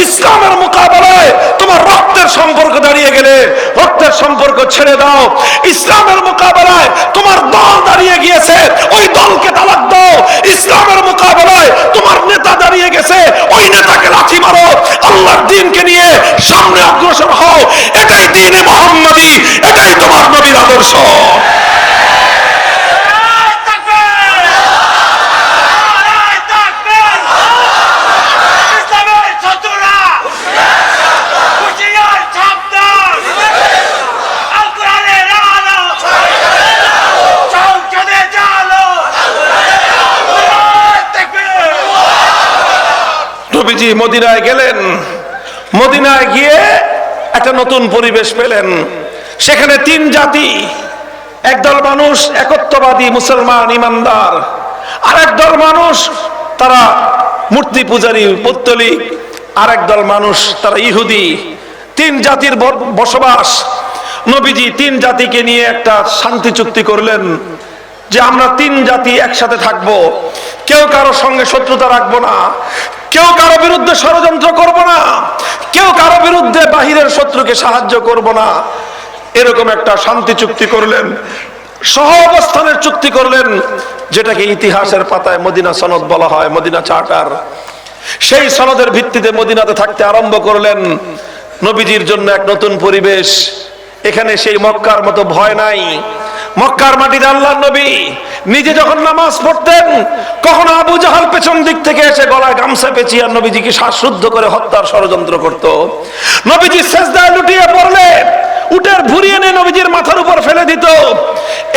ইসলামের মোকাবেলায় তোমার রক্তের সম্পর্ক দাঁড়িয়ে গেলে রক্তের সম্পর্ক ছেড়ে দাও। ইসলামের মোকাবেলায় তোমার দল দাঁড়িয়ে গিয়েছে, ওই দলকে তালাক দাও। ইসলামের মোকাবেলায় তোমার নেতা দাঁড়িয়ে গেছে, ওই নেতাকে লাথি মারো। আল্লাহর দ্বীনকে নিয়ে সামনে অগ্রসর হও। এটাই দ্বীনে মুহাম্মাদি, এটাই তোমার নবীর আদর্শ। নবীজি মদিনায় গেলেন, মদিনায় গিয়ে একটা নতুন পরিবেশ পেলেন। সেখানে তিন জাতি, একদল মানুষ একত্ববাদী মুসলমান ইমানদার, আর একদল মানুষ তারা মূর্তি পূজারী পৌত্তলিক, আর একদল মানুষ তারা ইহুদি। তিন জাতির বসবাস। নবীজি তিন জাতিকে নিয়ে একটা শান্তি চুক্তি করলেন যে আমরা তিন জাতি একসাথে থাকবো, কেউ কারো সঙ্গে শত্রুতা রাখবো না, কেউ কারো বিরুদ্ধে ষড়যন্ত্র করব না, কেউ কারো বিরুদ্ধে বাহিরের শত্রুকে সাহায্য করব না। এরকম একটা শান্তি চুক্তি করলেন, সহ অবস্থানের চুক্তি করলেন, যেটাকে ইতিহাসের পাতায় মদিনা সনদ বলা হয়, মদিনা চার্টার। সেই সনদের ভিত্তিতে মদিনাতে থাকতে আরম্ভ করলেন। নবীজির জন্য এক নতুন পরিবেশ। এখানে সেই মক্কার মতো ভয় নাই। মক্কার মাটিতে আল্লাহর নবী নিজে যখন নামাজ পড়তেন, কখনো আবু জাহাল পেছন দিক থেকে এসে গলায় গামছা পেঁচিয়ে নবীজিকে শ্বাসরুদ্ধ করে হত্যার ষড়যন্ত্র করত। নবীজি সেজদায় লুটিয়ে পড়লে উটের ভুঁড়ি এনে নবীজির মাথার উপর ফেলে দিত।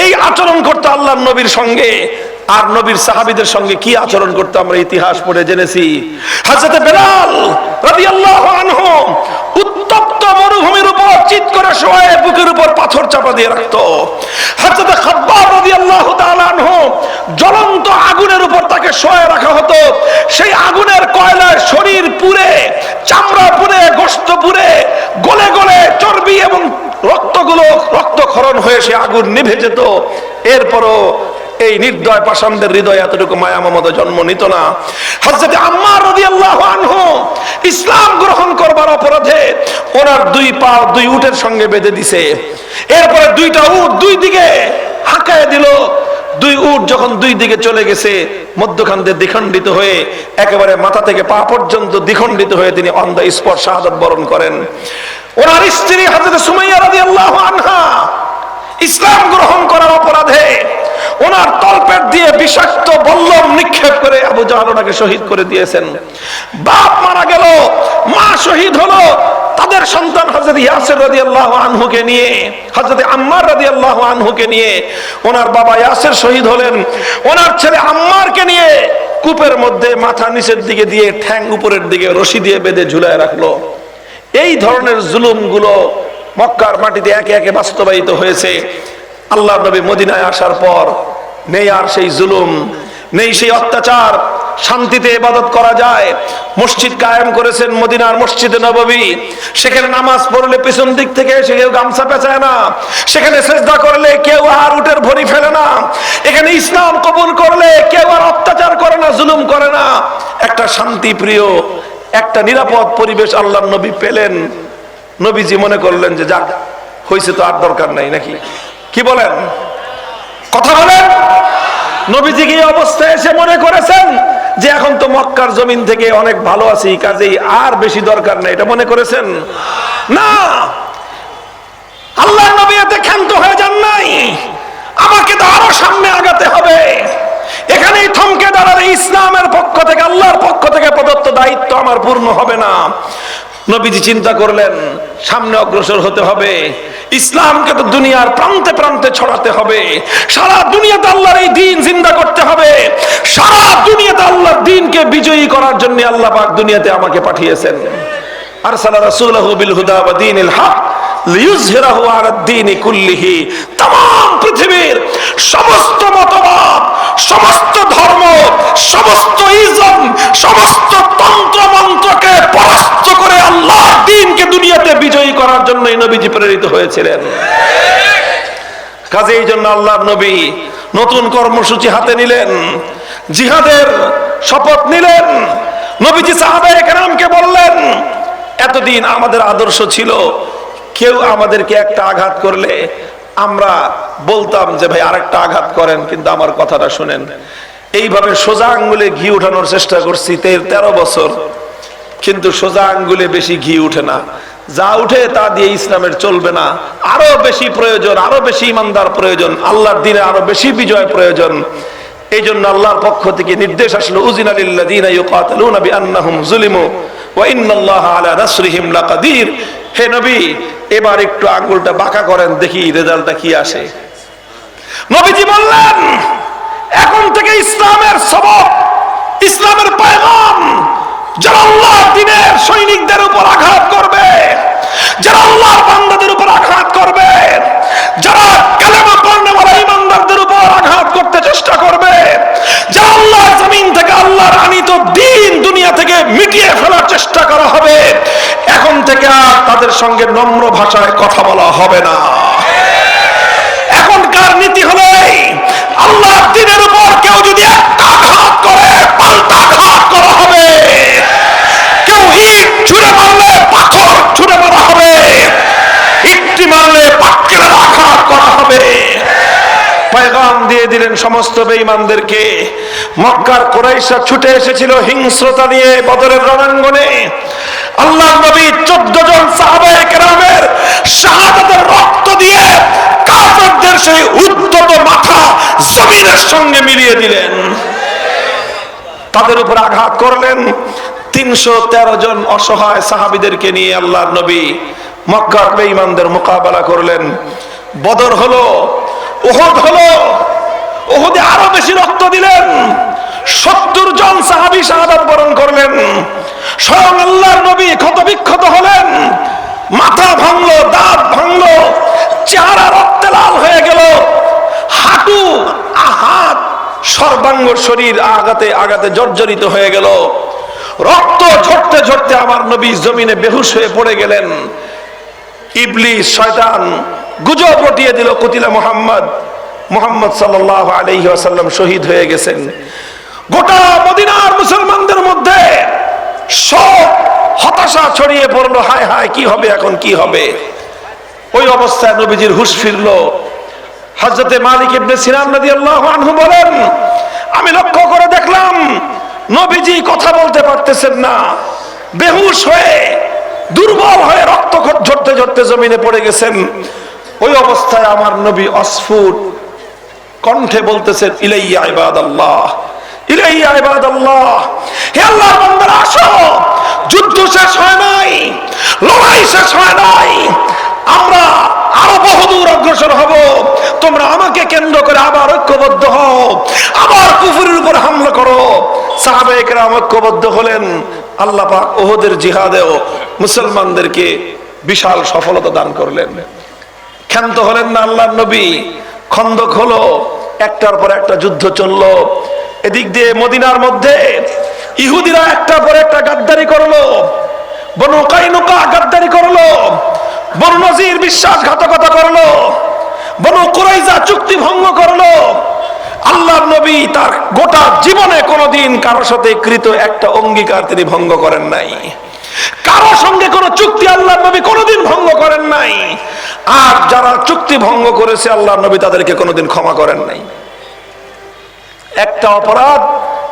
এই আচরণ করতো আল্লাহর নবীর সঙ্গে। আর নবীর সাহাবীদের সঙ্গে কি আচরণ করতো আমরা ইতিহাস পড়ে জেনেছি। হযরত বেলাল রাদিয়াল্লাহু আনহু উত্তপ্ত মরুভূমির উপর চিৎ করে শোয়ে বুকের উপর পাথর চাপা দিয়ে রাখতো। হযরত খাব্বাব রাদিয়াল্লাহু তাআলা আনহু জ্বলন্ত আগুনের উপর তাকে শোয়ে রাখা হতো। সেই আগুনের কয়লায় শরীর পুড়ে, চামড়া পুড়ে, গোশত পুড়ে, গলে গলে চর্বি এবং রক্তগুলো রক্তক্ষরণ হয়ে সে আগুন নিভে যেত। এরপরও এই নির্দয় পাষাণদের হৃদয়ে এতটুকু মায়া মমতা জন্ম নিত না। হযরত আম্মার রাদিয়াল্লাহু আনহু ইসলাম গ্রহণ করবার অপরাধে ওনার দুই পা দুই উটের সঙ্গে বেঁধে দিছে। এরপরে দুইটা উট দুই দিকে হাঁকায় দিল। দুই উট যখন দুই দিকে চলে গেছে, মধ্যখান দিয়ে দ্বিখণ্ডিত হয়ে একেবারে মাথা থেকে পা পর্যন্ত দ্বিখণ্ডিত হয়ে তিনি অন দ্য স্পট শাহাদাত বরণ করেন। ওনার স্ত্রী হযরত সুমাইয়া রাদিয়াল্লাহু আনহা ইসলাম গ্রহণ করার অপরাধে ওনার তলপেট দিয়ে বিষাক্ত বল্লম নিক্ষেপ করে আবু জাহল ওনাকে শহীদ করে দিয়েছেন। বাপ মারা গেল, মা শহীদ হলো। তাদের সন্তান হযরত ইয়াসির রাদিয়াল্লাহু আনহুকে নিয়ে, হযরত আম্মার রাদিয়াল্লাহু আনহুকে নিয়ে ওনার বাবা ইয়াসির শহীদ হলেন। ওনার ছেলে আম্মারকে নিয়ে কূপের মধ্যে মাথা নিচের দিকে দিয়ে ঠ্যাং উপরের দিকে রশি দিয়ে বেঁধে ঝুলায় রাখলো। এই ধরনের জুলুমগুলো মক্কার মাটিতে একে একে বাস্তবায়িত হয়েছে। আল্লাহর নবী মদিনায় আসার পর নেই আর সেই জুলুম, নেই সেই অত্যাচার। শান্তিতে ইবাদত করা যায়। মসজিদ কায়েম করেছেন মদিনার মসজিদে নববী। সেখানে নামাজ পড়লে পিছন দিক থেকে এসে কেউ গামছা পেঁচায় না। সেখানে সেজদা করলে কেউ আর উটের ভরি ফেলে না। এখানে ইসলাম কবুল করলে কেউ আর অত্যাচার করে না, জুলুম করে না। একটা শান্তি প্রিয়, একটা নিরাপদ পরিবেশ আল্লাহর নবী পেলেন। নবীজি মনে করলেন যে যাক, হয়েছে তো আর দরকার নাই, নাকি কি বলেন? কথা বলেন। নবীজি এই অবস্থায় এসে মনে করেছেন যে এখন তো মক্কার জমিন থেকে অনেক ভালো আছি, কাজেই আর বেশি দরকার নেই, এটা মনে করেছেন না। আল্লাহর নবী এতে ক্ষান্ত হয়ে যান নাই। আমাকে তো আরো সামনে আগাতে হবে। এখানেই থমকে দাঁড়ালে ইসলামের পক্ষ থেকে, আল্লাহর পক্ষ থেকে প্রদত্ত দায়িত্ব আমার পূর্ণ হবে না। নবীজি চিন্তা করলেন সামনে অগ্রসর হতে হবে। ইসলামকে তো দুনিয়ার প্রান্তে প্রান্তে ছড়াতে হবে। সারা দুনিয়াতে আল্লাহর এই দ্বীন জিন্দা করতে হবে। সারা দুনিয়াতে আল্লাহর দ্বীনকে বিজয়ী করার জন্য আল্লাহ পাক দুনিয়াতে আমাকে পাঠিয়েছেন। আরসালা রাসূলাহু বিল হুদা ওয়া দীনিল হক লিইয়ুযহিরাহু আলাদ দীনি কুল্লিহি। तमाम পৃথিবীর সমস্ত মতবাদ, সমস্ত ধর্ম, সমস্ত ইজম, সমস্ত তন্ত্র মন্ত্রকে পরাস্ত করে আল্লাহর দ্বীনকে দুনিয়াতে বিজয়ী করার জন্য এই নবীজি প্রেরিত হয়েছিলেন। কাজে এই জন্য আল্লাহর নবী নতুন কর্মসূচি হাতে নিলেন, জিহাদের শপথ নিলেন। নবীজি সাহাবায়ে কেরামকে বললেন, দীর্ঘদিন আমাদের আদর্শ ছিল, কেউ আমাদেরকে একটা আঘাত করলে আমরা বলতাম যে ভাই আরেকটা আঘাত করেন, কিন্তু আমার কথাটা শুনেন। এইভাবে সোজা আঙ্গুলে ঘি উঠানোর চেষ্টা করছি 13 বছর, কিন্তু সোজা আঙ্গুলে বেশি ঘি উঠে না। যা উঠে তা দিয়ে ইসলামের চলবে না। আরো বেশি প্রয়োজন, আরো বেশি ইমানদার প্রয়োজন, আল্লাহর দ্বীনে আরো বেশি বিজয় প্রয়োজন। এই জন্য আল্লাহর পক্ষ থেকে নির্দেশ আসলো, উযিনা লিল্লাযীনা ইউকাতালুনা বিআন্নাহুম যুলিমু ওয়া ইন্নাল্লাহা আলা নাসরিহিম লাকাদির। হে নবী, এবার একটু আঙ্গুলটা বাঁকা করেন, দেখি রেজাল্টটা কি আসে। নবীজি বললেন, এখন থেকে ইসলামের সবক, ইসলামের পয়গাম যারা আল্লাহর দ্বীনের সৈনিকদের উপর আঘাত করবে, যারা আল্লাহর বান্দাদের উপর আঘাত করবে, যারা কালেমা পড়নেওয়ালা ইমানদারদের উপর আঘাত করতে চেষ্টা করবে, যারা আল্লাহর জমিন থেকে আল্লাহর আনিত দ্বীন দুনিয়া থেকে মিটিয়ে ফেলার চেষ্টা করা হবে, এখন থেকে আর তাদের সঙ্গে নম্র ভাষায় কথা বলা হবে না। এখনকার নীতি হলো আল্লাহর দ্বীনের উপর কেউ যদি একটা আঘাত করে, পাল্টা আঘাত করা হবে। কেউ ইট ছুঁড়ে মারলে পাথর ছুঁড়ে মারা হবে, ইটটি মারলে পাটকেলের আঘাত করা হবে। পয়গাম দিয়ে দিলেন সমস্ত বেঈমানদেরকে। মক্কার কুরাইশরা ছুটে এসেছিল হিংস্রতা নিয়ে বদরের রণাঙ্গনে। আল্লাহর নবী 14 জন সাহাবায়ে কেরামের শাহাদাতের রক্ত দিয়ে কাফেরদের সেই উদ্ধত মাথা জমিনের সঙ্গে মিলিয়ে দিলেন, তাদের উপর আঘাত করলেন। 313 জন অসহায় সাহাবীদেরকে নিয়ে আল্লাহর নবী মক্কার বেঈমানদের মোকাবেলা করলেন। বদর হলো, উহুদ হলো, উহুদে আরো বেশি রক্ত দিলেন। 70 জন সাহাবী শাহাদাত বরণ করলেন। স্বয়ং আল্লাহর নবী ক্ষতবিক্ষত হলেন, মাথা ভাঙলো, দাঁত ভাঙলো, চেহারা রক্তে লাল হয়ে গেল, হাঁটু হাত সর্বাঙ্গ শরীর আঘাতে আঘাতে জর্জরিত হয়ে গেল। রক্ত ঝরতে ঝরতে আমার নবী জমিনে বেহুশ হয়ে পড়ে গেলেন। ইবলিস শয়তান গুজব রটিয়ে দিল, কুতিলা মুহাম্মদ সাল্লাল্লাহু আলাইহি ওয়াসাল্লাম শহীদ হয়ে গেছেন। গোটা মদিনার মুসলমানদের মধ্যে শোক হতাশা ছড়িয়ে পড়লো, হায় হায় কি হবে, এখন কি হবে। ওই অবস্থায় নবীজির হুঁশ ফিরলো। হযরতে মালিক ইবনে সিনান রাদিয়াল্লাহু আনহু বলেন, আমি লক্ষ্য করে দেখলাম নবীজি কথা বলতে পারতেছেন না, বেহুশ হয়ে দুর্বল হয়ে রক্ত ঝরতে ঝরতে জমিনে পড়ে গেছেন। ওই অবস্থায় আমার নবী অস্ফুট কণ্ঠে বলতেছেন, ইলাইয়া ইবাদাল্লাহ, ইলাইয়া ইবাদাল্লাহ, হে আল্লাহর বান্দারা আসো, যুদ্ধ শেষ হয় নাই, লড়াই শেষ হয় নাই, আমরা আরো বহুদূর অগ্রসর হব। তোমরা আমাকে কেন্দ্র করে আবার ঐক্যবদ্ধ হও, আবার কুফরের উপর হামলা করো। সাহাবায়ে কেরাম ঐক্যবদ্ধ হলেন। আল্লাহ পাক উহুদের জিহাদেও মুসলমানদেরকে বিশাল সফলতা দান করলেন। ক্ষান্ত হলেন না আল্লাহর নবী। খন্দক হলো, একটার পর একটা যুদ্ধ চললো। এদিক দিয়ে মদিনার মধ্যে ইহুদিরা একটার পর একটা গাদ্দারি করলো। বনু কাইনুকা গাদ্দারি করলো, বনু নজির বিশ্বাসঘাতকতা করলো, বনু কুরাইজা চুক্তি ভঙ্গ করলো। আল্লাহর নবী তার গোটা জীবনে কোনোদিন কারোর সাথে কৃত একটা অঙ্গীকার তিনি ভঙ্গ করেন নাই। কারোর সঙ্গে কোনো চুক্তি আল্লাহর নবী কোনোদিন ভঙ্গ করেন নাই। আর যারা চুক্তি ভঙ্গ করেছে আল্লাহর নবী তাদেরকে কোনোদিন ক্ষমা করেন নাই। একটা অপরাধ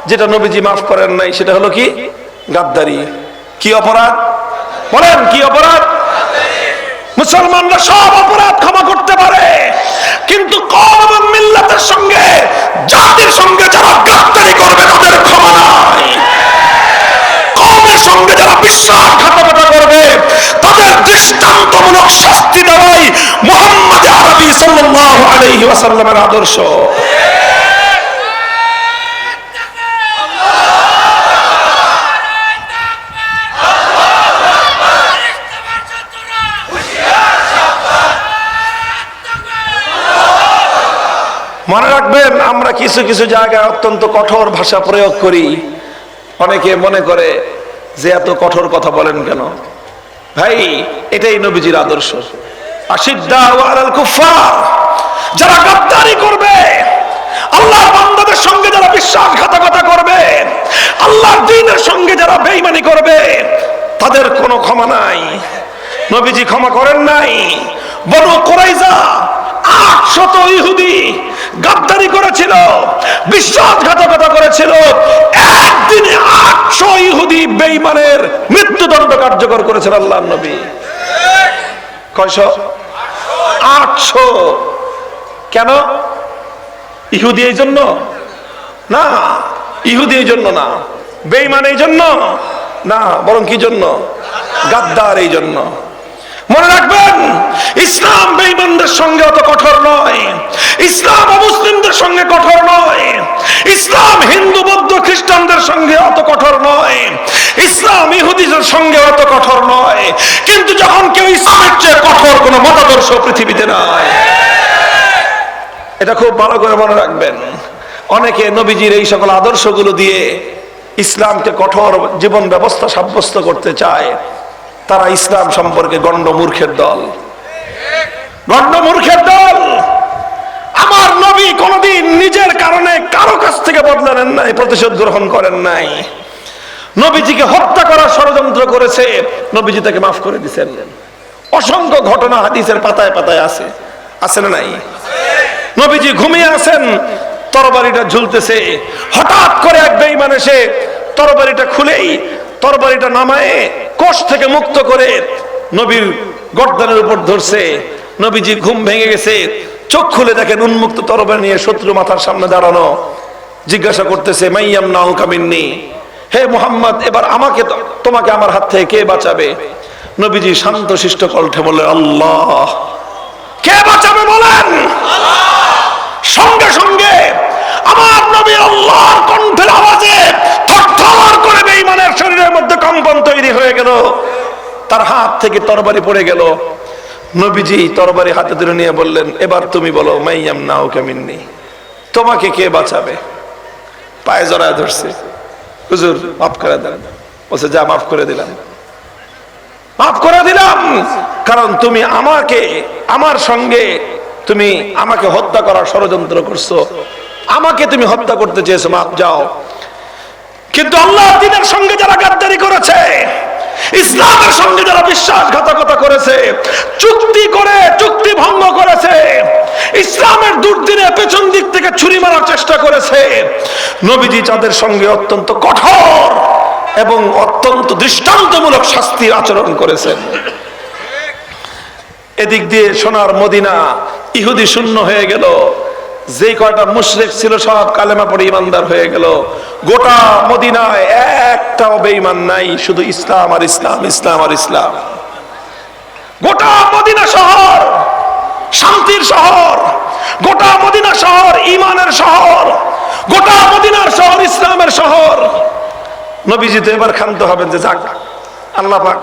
যেটা নবীজি মাফ করেন নাই, সেটা হলো কি? গাদ্দারি। কি অপরাধ বলেন, কি অপরাধ? মুসলমানরা সব অপরাধ ক্ষমা করতে পারে, কিন্তু কওম এবং মিল্লাতের সঙ্গে, জাতির সঙ্গে যারা গাদ্দারি করবে তাদের ক্ষমা নাই। কওমের সঙ্গে যারা বিশ্বাসঘাতকতা করবে তাদের দৃষ্টান্তমূলক শাস্তি দেওয়াই মুহাম্মদ আরবি সাল্লাল্লাহু আলাইহি ওয়াসাল্লামের আদর্শ। মনে রাখবেন, আমরা কিছু কিছু জায়গায় অত্যন্ত কঠোর ভাষা প্রয়োগ করি। অনেকে মনে করে যে এত কঠোর কথা বলেন কেন? ভাই, এটাই নবীজির আদর্শ। আশিদ্দাউ আলাল কুফার, যারা গাদ্দারি করবে, আল্লাহর বান্দাদের সঙ্গে যারা বিশ্বাসঘাতকতা করবে, আল্লাহর দ্বীনের সঙ্গে যারা বেঈমানি করবে, তাদের কোনো ক্ষমা নাই। নবীজি ক্ষমা করেন নাই। বনু কুরাইজা 800 ইহুদি গাদ্দারি করেছিল, বিশ্বাসঘাতকতা করেছিল। একদিনে 800 ইহুদি বেঈমানের মৃত্যুদণ্ড কার্যকর করেছেন আল্লাহর নবী। কয়শো? 800। কেন? ইহুদি এই জন্য না, ইহুদি এই জন্য না, বেঈমান এই জন্য না, বরং কি জন্য? গাদ্দার এই জন্য। মনে রাখবেন, ইসলাম বেঈমানদের সঙ্গে অত কঠোর নয়, ইসলাম অমুসলিমদের সঙ্গে কঠোর নয়, ইসলাম হিন্দু বৌদ্ধ খ্রিস্টানদের সঙ্গে অত কঠোর নয়, ইসলাম ইহুদিদের সঙ্গে অত কঠোর নয়। কিন্তু যখন কেউ ইসলামের চেয়ে কঠোর কোন মতাদর্শ পৃথিবীতে নাই, এটা খুব ভালো করে মনে রাখবেন। অনেকে নবীজির এই সকল আদর্শগুলো দিয়ে ইসলামকে কঠোর জীবন ব্যবস্থা সাব্যস্ত করতে চায়। তারা ইসলাম সম্পর্কে গণ্ডমূর্খের দল, গণ্ডমূর্খের দল। আমার নবী কোনদিন নিজের কারণে কারো কাছ থেকে বদলা নেন নাই, প্রতিশোধ গ্রহণ করেন নাই। নবীজিকে হত্যা করার ষড়যন্ত্র করেছে, নবীজি তাকে মাফ করে দিয়েছেন। অসংখ্য ঘটনা হাদিসের পাতায় পাতায় আছে, আছে না নাই? নবীজি ঘুমিয়ে আছেন, তরবারিটা ঝুলতেছে, হঠাৎ করে এক বেঈমান এসে তরবারিটা খুলেই তরবারিটা নামায়ে কোষ থেকে মুক্ত করে নবীর গর্দানের উপর ধরছে। নবীজি ঘুম ভেঙে গেছে, চোখ খুলে দেখেন উন্মুক্ত তরবারি নিয়ে শত্রু মাথার সামনে দাঁড়ানো। জিজ্ঞাসা করতেছে, মাইয়াম নাউকা মিন্নি, হে মুহাম্মদ, এবার আমাকে তোমাকে আমার হাত থেকে কে বাঁচাবে? নবীজি শান্ত শিষ্ট কণ্ঠে বললেন, আল্লাহ। কে বাঁচাবে বলেন? সঙ্গে সঙ্গে আমার নবী আল্লাহর কণ্ঠের আওয়াজে থরথর করে বেঈমানের শরীরের মধ্যে কম্পন তৈরি হয়ে গেল, তার হাত থেকে তরবারি পড়ে গেল। নবীজি তরবারি হাতে ধরে নিয়ে বললেন, এবার তুমি বলো, মাইয়াম নাউকা মিন্নি, তোমাকে কে বাঁচাবে? পায়ে জড়ায় ধরছে, হুজুর মাফ করে দেন। বলছে, যা মাফ করে দিলাম, মাফ করে দিলাম, কারণ তুমি আমাকে, আমার সঙ্গে তুমি আমাকে হত্যা করার ষড়যন্ত্র করছো, আমাকে তুমি হত্যা করতে চেয়েছো, মাফ যাও। কিন্তু আল্লাহর দ্বীনের সঙ্গে যারা গাদ্দারি করেছে, ইসলামের সঙ্গে যারা বিশ্বাসঘাতকতা করেছে, চুক্তি করে চুক্তি ভঙ্গ করেছে, ইসলামের দুর্দিনে পেছন দিক থেকে ছুরি মারার চেষ্টা করেছে, নবীজি তাদের সঙ্গে অত্যন্ত কঠোর এবং অত্যন্ত দৃষ্টান্তমূলক শাস্তির আচরণ করেছেন। এদিক দিয়ে সোনার মদিনা ইহুদি শূন্য হয়ে গেল, যে কয়টা মুশরিক ছিল সব কালেমা পড়ে ইমানদার হয়ে গেল। গোটা মদিনায় একটাও বেঈমান নাই, শুধু ইসলাম আর ইসলাম, ইসলাম আর ইসলাম। গোটা মদিনা শহর শান্তির শহর, গোটা মদিনা শহর ইমানের শহর, গোটা মদিনার শহর ইসলামের শহর। নবীজি তো এবার ক্ষান্ত হবেন যে যাক, আল্লাহ পাক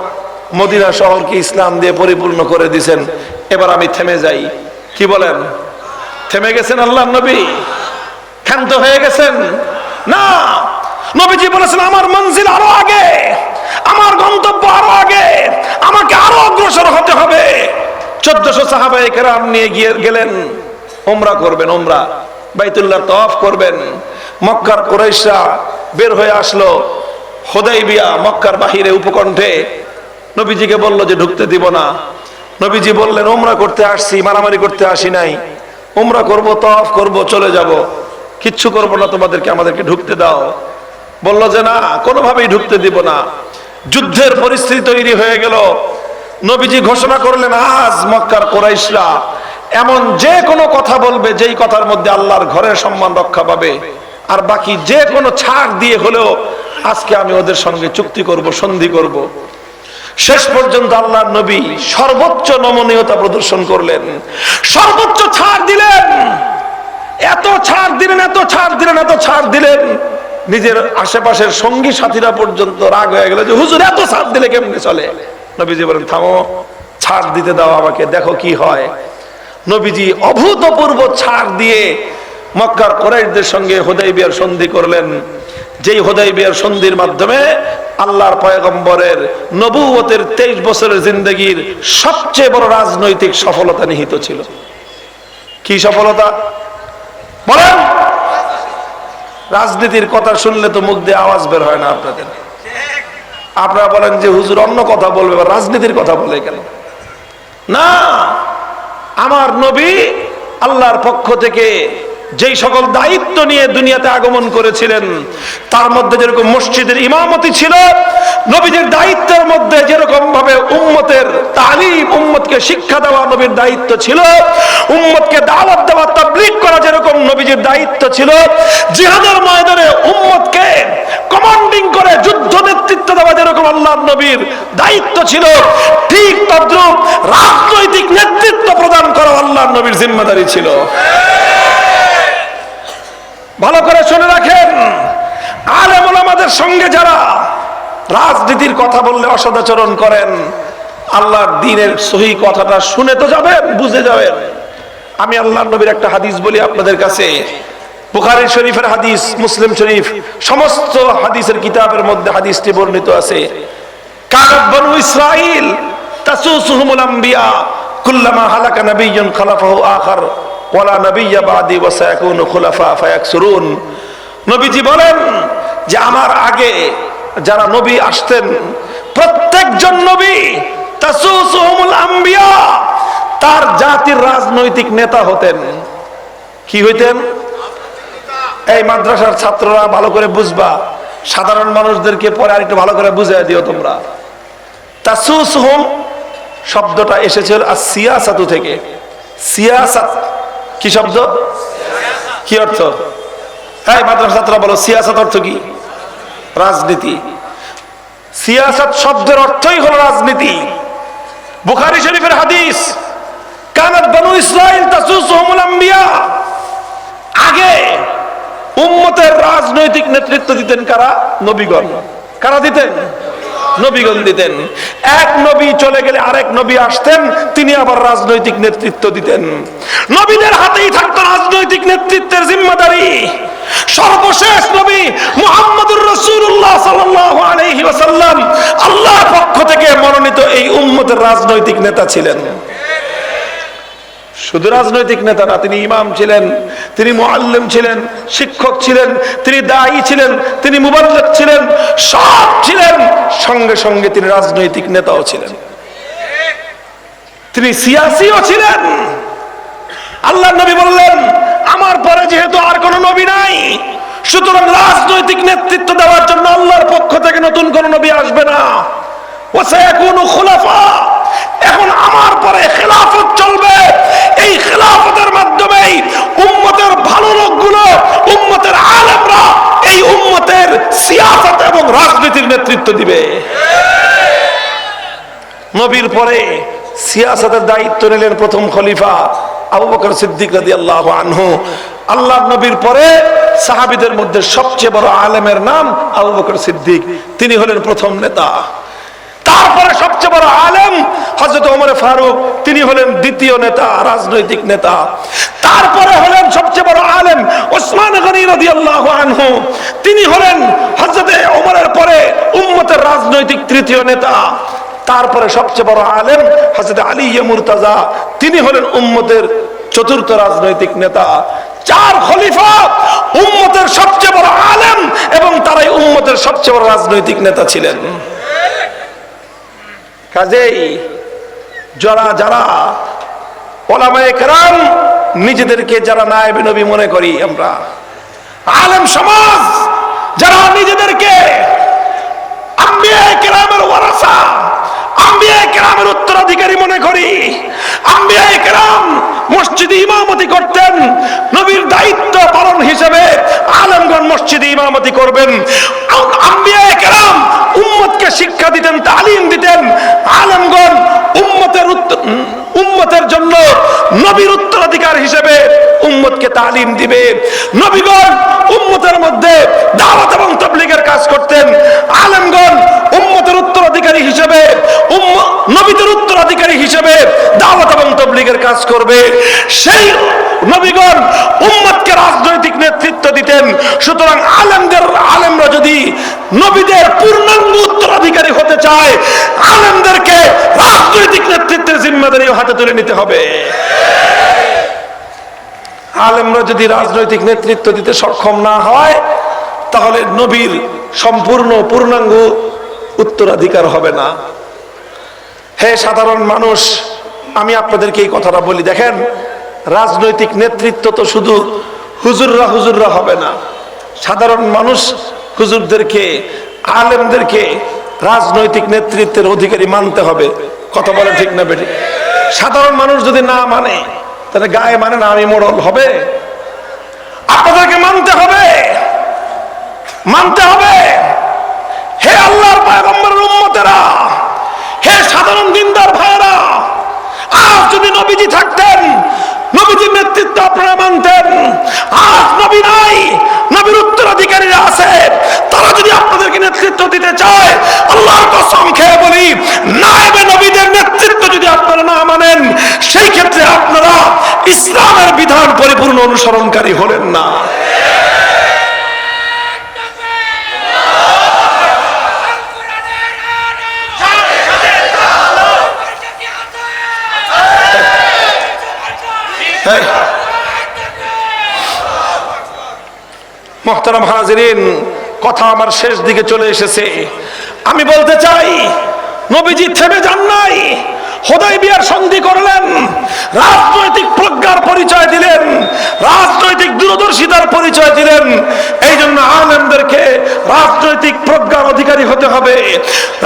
মদিনা শহরকে ইসলাম দিয়ে পরিপূর্ণ করে দিয়েছেন, এবার আমি থেমে যাই। কি বলেন? থেমে গেছেন আল্লাহর নবী? ক্ষান্ত হয়ে গেছেন? না, নবীজি বলেছেন, আমার মঞ্জিল আরো আগে, আমার গন্তব্য আরো আগে, আমাকে আরো অগ্রসর হতে হবে। 1400 সাহাবায়ে কেরাম নিয়ে গিয়ে গেলেন, উমরা করবেন, উমরা বাইতুল্লাহ তাওয়াফ করবেন। মক্কার কুরাইশরা বের হয়ে আসলো হুদাইবিয়া, মক্কার বাহিরে উপকণ্ঠে। নবীজিকে বলল যে ঢুকতে দিব না। নবীজি বললেন, উমরা করতে আসছি, মারামারি করতে আসি নাই, উমরা করব, তাওয়াফ করব, চলে যাব, কিচ্ছু করব না, তোমাদেরকে আমাদেরকে ঢুকতে দাও। বলল যে না, কোনোভাবেই ঢুকতে দিব না। যুদ্ধের পরিস্থিতি তৈরি হয়ে গেল। নবীজি ঘোষণা করলেন, আজ মক্কার কুরাইশরা এমন যে কোনো কথা বলবে যেই কথার মধ্যে আল্লাহর ঘরের সম্মান রক্ষা পাবে, আর বাকি যে কোনো ছাড় দিয়ে হলেও আজকে আমি ওদের সঙ্গে চুক্তি করব, সন্ধি করব। শেষ পর্যন্ত আল্লাহর নবী সর্বোচ্চ নমনীয়তা প্রদর্শন করলেন, সর্বোচ্চ ছাড় দিলেন। এত ছাড় দিলেন, এত ছাড় দিলেন, এত ছাড় দিলেন, নিজের আশেপাশের সঙ্গী সাথীরা পর্যন্ত রাগ হয়ে গেল যে হুজুর এত ছাড় দিলে কেমনে চলে? নবীজি বলেন, থামো, ছাড় দিতে দাও আমাকে, দেখো কি হয়। নবীজি অভূতপূর্ব ছাড় দিয়ে মক্কার কুরাইশদের সঙ্গে হুদাইবিয়ার সন্ধি করলেন, যেই হুদাইবিয়ার সন্ধির মাধ্যমে আল্লাহর পয়গম্বরের নবুয়তের 23 বছরের জিন্দেগির সবচেয়ে বড় রাজনৈতিক সফলতা নিহিত ছিল। কি সফলতা বলেন? রাজনীতির কথা শুনলে তো মুখ দিয়ে আওয়াজ বের হয় না আপনাদের। আপনারা বলেন যে হুজুর অন্য কথা বলবে বা রাজনীতির কথা বলে কেন? না, আমার নবী আল্লাহর পক্ষ থেকে যেই সকল দায়িত্ব নিয়ে দুনিয়াতে আগমন করেছিলেন তার মধ্যে যেরকম মসজিদের ইমামতি ছিল, নবীদের দায়িত্বের মধ্যে যেরকম ভাবে উম্মতের তালিম, উম্মতকে শিক্ষা দেওয়া নবীর দায়িত্ব ছিল, উম্মতকে দাওয়াত দেওয়া, তাবলীগ করা যেরকম নবীজির দায়িত্ব ছিল, জিহাদের ময়দানে উম্মতকে কমান্ডিং করে যুদ্ধ নেতৃত্ব দেওয়া যেরকম আল্লাহর নবীর দায়িত্ব ছিল, ঠিক তদ্রূপ রাজনৈতিক নেতৃত্ব প্রদান করা আল্লাহর নবীর জিম্মাদারি ছিল। ভালো করে শুনে রাখেন, আলেম ওলামাদের সঙ্গে যারা রাজনীতির কথা বললে অসদাচরণ করেন, আল্লাহর দ্বীনের সহি কথাটা শুনে তো যাবেন, বুঝে যাবেন। আমি আল্লাহর নবীর একটা হাদিস বলি আপনাদের কাছে, বুখারী শরীফের হাদিস, মুসলিম শরীফ, সমস্ত হাদিসের কিতাবের মধ্যে হাদিসটি বর্ণিত আছে। কানাত বনু ইসরাঈল তাসুসুহুমুল আম্বিয়া কুল্লামা হালাকা নাবিয়্যুন খালাফাহু আখার ওয়ালা নাবিয়্যা বাদি ওয়া সায়াকুনু খুলাফা ফায়াকসুরুন। নবীজি বলেন যে আমার আগে যারা নবী আসতেন প্রত্যেকজন নবী তাসুসুহুমুল আম্বিয়া তার জাতির রাজনৈতিক নেতা হতেন। কি হইতেন? এই মাদ্রাসার ছাত্ররা ভালো করে বুঝবা, সাধারণ মানুষদেরকে পরে আরেকটু ভালো করে বুঝিয়ে দিও তোমরা। তাসুসুহুম শব্দটা এসেছিল সিয়াসাতু থেকে। সিয়াসাত কি শব্দ? কি অর্থ? হ্যাঁ, মাদ্রাসা ছাত্ররা বলো সিয়াসাত অর্থ কি? রাজনীতি। সিয়াসাত শব্দের অর্থই হলো রাজনীতি। বুখারী শরীফের হাদিস, কানাত বনু ইসরাঈল তাসুসুহুমুল আম্বিয়া, আগে উম্মতের রাজনৈতিক নেতৃত্ব দিতেন কারা? নবীগণ। কারা দিতেন? নবীগণ দিতেন। এক নবী চলে গেলে আরেক নবী আসতেন, তিনি আবার রাজনৈতিক নেতৃত্ব দিতেন। নবীদের হাতেই থাকতো রাজনৈতিক নেতৃত্বের জিম্মাদারি। সর্বশেষ নবী মুহাম্মদুর রাসূলুল্লাহ সাল্লাল্লাহু আলাইহি ওয়াসাল্লাম আল্লাহর পক্ষ থেকে মনোনীত এই উম্মতের রাজনৈতিক নেতা ছিলেন। শুধু রাজনৈতিক নেতা না, তিনি ইমাম ছিলেন, তিনি মুআল্লিম ছিলেন, শিক্ষক ছিলেন, তিনি দায়ী ছিলেন, তিনি মুবাল্লিগ ছিলেন, সব ছিলেন। সঙ্গে সঙ্গে তিনি রাজনৈতিক নেতাও ছিলেন, তিনি সিয়াসিও ছিলেন। আল্লাহর নবী বললেন আমার পরে যেহেতু আর কোন নবী নাই, সুতরাং রাজনৈতিক নেতৃত্ব দেওয়ার জন্য আল্লাহর পক্ষ থেকে নতুন কোন নবী আসবে না। ওয়া সায়াকুনু খুলাফা, এখন আমার পরে খেলাফত চলবে। এই খেলাফতের মাধ্যমেই উম্মতের ভালো লোকগুলো, উম্মতের আলেমরা এই উম্মতের সিয়াসত এবং রাজনীতির নেতৃত্ব দিবে। নবীর পরে সিয়াসতের দায়িত্ব নিলেন প্রথম খলিফা আবু বকর সিদ্দিক রাদিয়াল্লাহু আনহু। আল্লাহর নবীর পরে সাহাবীদের মধ্যে সবচেয়ে বড় আলেমের নাম আবু বকর সিদ্দিক, তিনি হলেন প্রথম নেতা। তারপরে সবচেয়ে বড় আলেম হযরত ওমর ফারুক, তিনি হলেন দ্বিতীয় নেতা, রাজনৈতিক নেতা। তারপরে হলেন সবচেয়ে বড় আলেম ওসমান গনি রাদিয়াল্লাহু আনহু, তিনি হলেন হযরত ওমরের পরে উম্মতের রাজনৈতিক তৃতীয় নেতা। তারপরে সবচেয়ে বড় আলেম হযরত আলী মুর্তাজা, তিনি হলেন উম্মতের চতুর্থ রাজনৈতিক নেতা। চার খলিফা উম্মতের সবচেয়ে বড় আলেম এবং তারাই উম্মতের সবচেয়ে বড় রাজনৈতিক নেতা ছিলেন। কাজেই যারা ওলামায়ে কেরাম নিজেদেরকে যারা নায়েবে নবী মনে করি, আমরা আলেম সমাজ যারা নিজেদেরকে আম্বিয়ায়ে কেরামের ওয়ারাসা, আম্বিয়ায়ে কেরামের উত্তরাধিকারী মনে করি, আম্বিয়ায়ে কেরাম মসজিদে ইমামতি করতেন, নবীর দায়িত্ব পালন হিসেবে আলেমগণ মসজিদে ইমামতি করবেন। আম্বিয়ায়ে কেরাম উম্মতকে শিক্ষা দিতেন, তালিম দিতেন, আলেমগণ উম্মতের জন্য নবীর উত্তরাধিকার হিসেবে উম্মতকে তালিম দিবে। নবীগণ উম্মতের মধ্যে দাওয়াত এবং তাবলীগের কাজ করতেন, আলেমগণ উম্মতের উত্তরাধিকারী হিসেবে, নবীদের উত্তরাধিকারী হিসেবে দাওয়াত এবং তাবলীগের কাজ করবে। সেই নবীগণ উম্মতকে রাজনৈতিক নেতৃত্ব দিতেন। সুতরাং আলেমরা যদি নবীদের পূর্ণাঙ্গ উত্তরাধিকারী হতে চায়, আলেমদেরকে রাজনৈতিক নেতৃত্বের জিম্মাদারি হাতে তুলে নিতে হবে। আলেমরা যদি রাজনৈতিক নেতৃত্ব দিতে সক্ষম না হয়, তাহলে নবীর সম্পূর্ণ পূর্ণাঙ্গ উত্তরাধিকার হবে না। হে সাধারণ মানুষ, আমি আপনাদেরকে এই কথাটা বলি, দেখেন রাজনৈতিক নেতৃত্ব তো শুধু হুজুররা হবে না, সাধারণ মানুষ হুজুরদেরকে, আলেমদেরকে রাজনৈতিক নেতৃত্বের অধিকারী মানতে হবে। কথা বলে ঠিক না বেঠিক? সাধারণ মানুষ যদি না মানে, তাহলে গায়ে মানে না আমি মোড়ল হবে? আপনাদেরকে মানতে হবে, মানতে হবে। হে আল্লাহর পয়গম্বরের উম্মতেরা, হে সাধারণ দিনদার ভাইরা, আজ যদি নবীজি থাকতেন, নবীজির নেতৃত্ব আপনারা মানতেন। আজ নবী নাই, নবীর উত্তরাধিকারীরা আছে, তারা যদি আপনাদেরকে নেতৃত্ব দিতে চায়, আল্লাহর কসম খেয়ে বলি, নায়েবে নবীদের নেতৃত্ব যদি আপনারা না মানেন, সেই ক্ষেত্রে আপনারা ইসলামের বিধান পরিপূর্ণ অনুসরণকারী হলেন না। মুহতারাম হাজিরিন, কথা আমার শেষ দিকে চলে এসেছে। আমি বলতে চাই, নবীজি থেমে যান নাই, হুদায়বিয়ার সন্ধি করলেন, রাজনৈতিক প্রজ্ঞার পরিচয় দিলেন, রাজনৈতিক দূরদর্শিতার পরিচয় দিলেন। এই জন্য আলেমদেরকে রাজনৈতিক প্রজ্ঞার অধিকারী হতে হবে,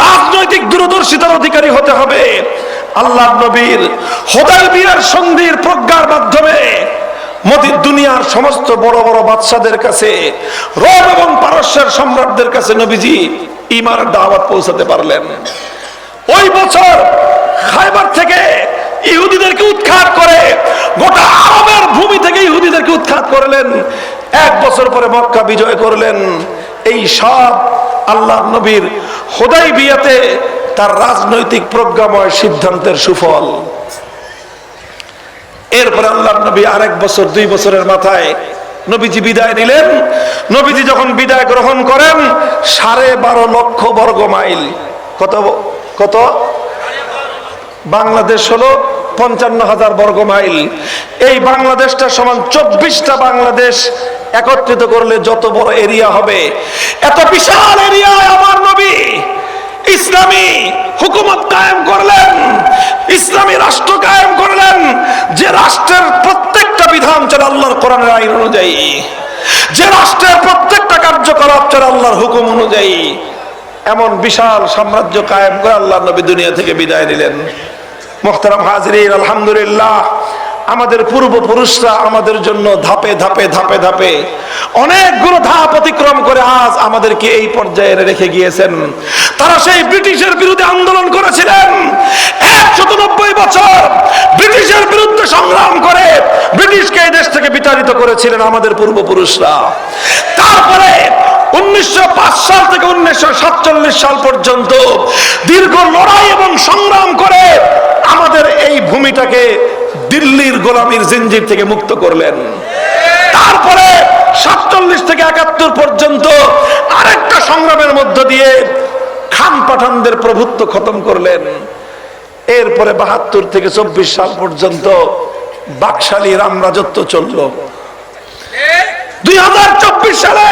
রাজনৈতিক দূরদর্শিতার অধিকারী হতে হবে। আল্লাহর নবীর হুদায়বিয়ার সন্ধির প্রজ্ঞার মাধ্যমে দুনিয়ার সমস্ত বড় বড় বাদশাদের কাছে, রোম এবং পারস্যের সম্রাটদের কাছে নবীজি ঈমানের দাওয়াত পৌঁছাতে পারলেন। ওই বছর খায়বার থেকে ইহুদিদেরকে উৎখাত করে, গোটা আরবের ভূমি থেকে ইহুদিদেরকে উৎখাত করলেন। এক বছর পরে মক্কা বিজয় করলেন। এই সব আল্লাহর নবীর হুদায়বিয়াতে তার রাজনৈতিক প্রজ্ঞাময় সিদ্ধান্তের সুফল। এরপরে আল্লাহর নবী আরেক বছর, 2 বছরের মাথায় নবীজি বিদায় নিলেন। নবীজি যখন বিদায় গ্রহণ করেন, 12.5 লক্ষ বর্গ মাইল, কত বাংলাদেশ হলো 55,000 বর্গ মাইল। এই বাংলাদেশটা সমান 24টা বাংলাদেশ একত্রিত করলে যত বড় এরিয়া হবে, এত বিশাল এরিয়ায় আমার নবী ইসলামী হুকুমত কায়েম করলেন, ইসলামী রাষ্ট্র কায়েম করলেন, যে রাষ্ট্রের প্রত্যেকটা বিধান চলে আল্লাহর কোরআনের আইন অনুযায়ী, যে রাষ্ট্রের প্রত্যেকটা কার্যকলাপ চলে আল্লাহর হুকুম অনুযায়ী। এমন বিশাল সাম্রাজ্য কায়েম করে আল্লাহর নবী দুনিয়া থেকে বিদায় নিলেন। মুহতারাম হাজিরিন, আলহামদুলিল্লাহ, আমাদের পূর্বপুরুষরা আমাদের জন্য ধাপে ধাপে ধাপে ধাপে অনেকগুলো ধাপ অতিক্রম করে আজ আমাদেরকে এই পর্যায়ে রেখে গিয়েছেন। তারা সেই ব্রিটিশের বিরুদ্ধে আন্দোলন করেছিলেন, 190 বছর ব্রিটিশের বিরুদ্ধে সংগ্রাম করে ব্রিটিশকে এই দেশ থেকে বিতাড়িত করেছিলেন আমাদের পূর্বপুরুষরা। তারপরে 1905 সাল থেকে 1947 সাল পর্যন্ত দীর্ঘ লড়াই এবং সংগ্রাম করে আমাদের এই ভূমিটাকে দিল্লির গোলামীর জিঞ্জির থেকে মুক্ত করলেন। তারপরে 47 থেকে 71 পর্যন্ত আরেকটা সংগ্রামের মধ্য দিয়ে খান পাঠানদের প্রভুত্ব খতম করলেন। এরপরে 72 থেকে 24 সাল পর্যন্ত বাকশালী রামরাজত্ব চলল। 2024 সালে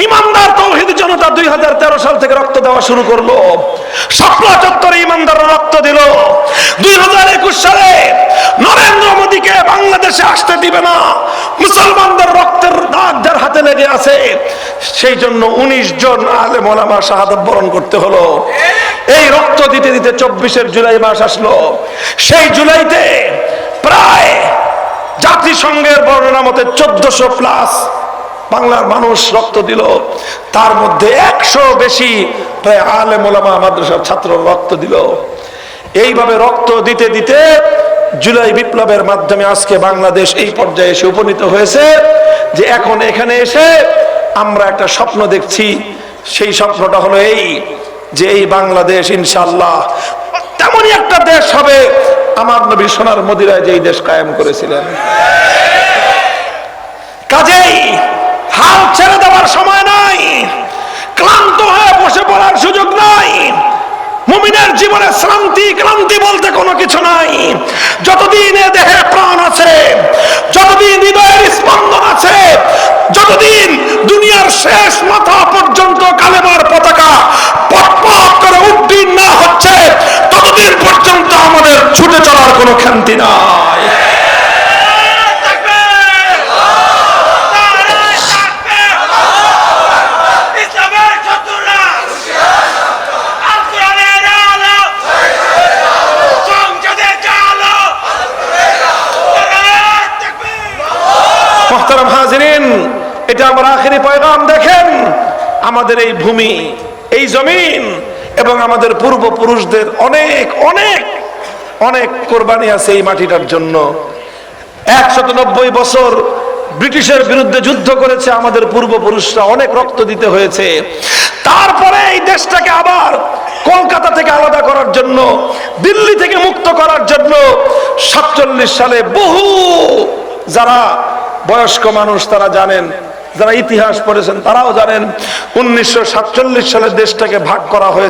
ইমানদার তৌহিদ জনতা 2013 সাল থেকে রক্ত দেওয়া শুরু করলো। শাপলা চত্বরে ইমানদাররা রক্ত দিল। 2021 সালে নরেন্দ্র মোদীকে বাংলাদেশে আসতে দিবে না, মুসলমানদের রক্তের দাগ যার হাতে লেগে আছে, সেই জন্য 19 জন আলেম ওলামা শাহাদাত বরণ করতে হলো। এই রক্ত দিতে দিতে 24 জুলাই মাস আসলো। সেই জুলাইতে প্রায় জাতিসংঘের বর্ণনা মতে 1400+ বাংলার মানুষ রক্ত দিল। তার মধ্যে 100 বেশি প্রায় আলেম ওলামা মাদ্রাসার ছাত্র রক্ত দিল। এইভাবে রক্ত দিতে দিতে জুলাই বিপ্লবের মাধ্যমে আজকে বাংলাদেশ এই পর্যায়ে এসে উপনীত হয়েছে যে এখন এখানে এসে আমরা একটা স্বপ্ন দেখছি। সেই স্বপ্নটা হলো এই যে এই বাংলাদেশ ইনশাআল্লাহ তেমনই একটা দেশ হবে আমার নবী সোনার মদিনায় যেই দেশ কায়েম করেছিলেন। কাজেই হাল ছেড়ে দেওয়ার সময় নাই, ক্লান্ত হয়ে বসে পড়ার সুযোগ নাই। মুমিনের জীবনে শ্রান্তি ক্লান্তি বলতে কোনো কিছু নাই। যতদিন এ দেহে প্রাণ আছে, যতদিন হৃদয়ের স্পন্দন আছে, যতদিন দুনিয়ার শেষ মাথা পর্যন্ত কালেমার পতাকা পটপট কোনো খান্তি নাই। মুহতারাম হাজিরিন, এটা আমার আখেরি পয়গাম। দেখেন, আমাদের এই ভূমি, এই জমিন এবং আমাদের পূর্বপুরুষদের অনেক অনেক অনেক কোরবানি আছে এই মাটিটার জন্য। 190 বছর ব্রিটিশের বিরুদ্ধে যুদ্ধ করেছে আমাদের পূর্বপুরুষরা, অনেক রক্ত দিতে হয়েছে। তারপরে এই দেশটাকে আবার কলকাতা থেকে আলাদা করার জন্য, দিল্লি থেকে মুক্ত করার জন্য 47 সালে বহু, যারা বয়স্ক মানুষ তারা জানেন, যারা ইতিহাস পড়েছেন তারাও জানেন, 1947 সালে দেশটাকে ভাগ করা হয়েছে।